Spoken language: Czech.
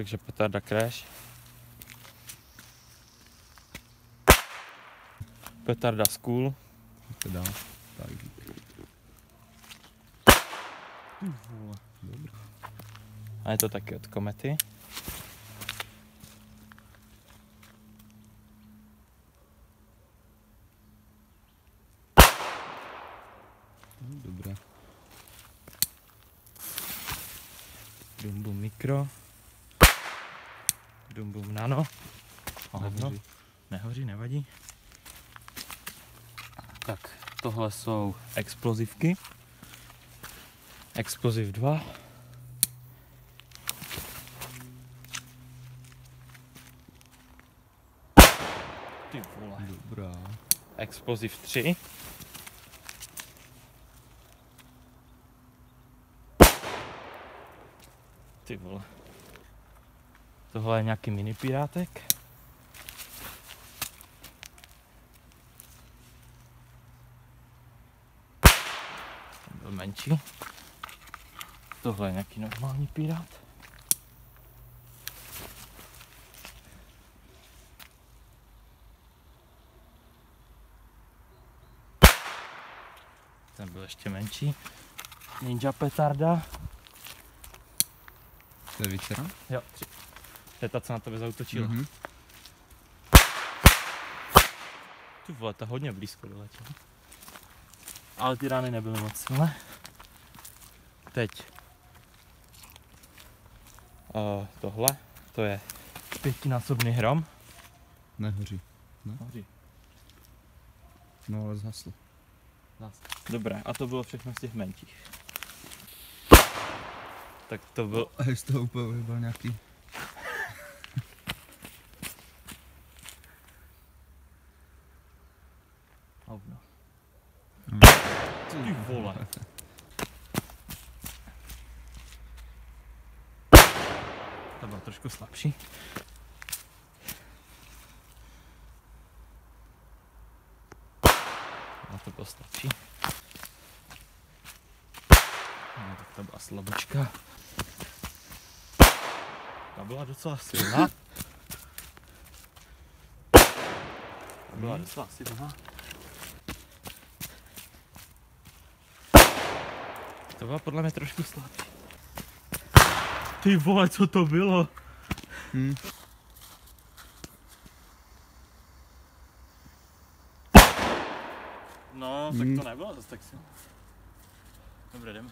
Takže petarda crash. Petarda school. Teda, tak. Dobrý. A je to taky od Komety. Dobré. Dum Bum Mikro. Dum Bum Nano. Hovno. Nehoří, nevadí. Tak, tohle jsou explozivky. Exploziv 2. Ty vole. Dobrá. Exploziv 3. Ty vole. Tohle je nějaký mini pirátek. Ten byl menší. Tohle je nějaký normální pirát. Ten byl ještě menší. Ninja petarda. To je vícera? Jo, 3. To je ta, co na tebe zautočila. Mhm. Ty vole, to hodně blízko doletěl. Ale ty rány nebyly moc silné. Teď. Tohle, to je 5násobný hrom. Nehoří. Ne? Hoří. No ale zhaslo. Dobré, a to bylo všechno z těch menších. Tak to byl... A z toho úplně vyjebal nějaký... Hovno. No. Ty vole. To bylo trošku slabší. No to bylo slabší. No tak to byla slabočka. Ta byla docela silná. Ta byla docela silná. To byla podle mě trošku slabší. Ty vole, co to bylo? No, tak to nebylo zase tak silné. Dobré, jdeme.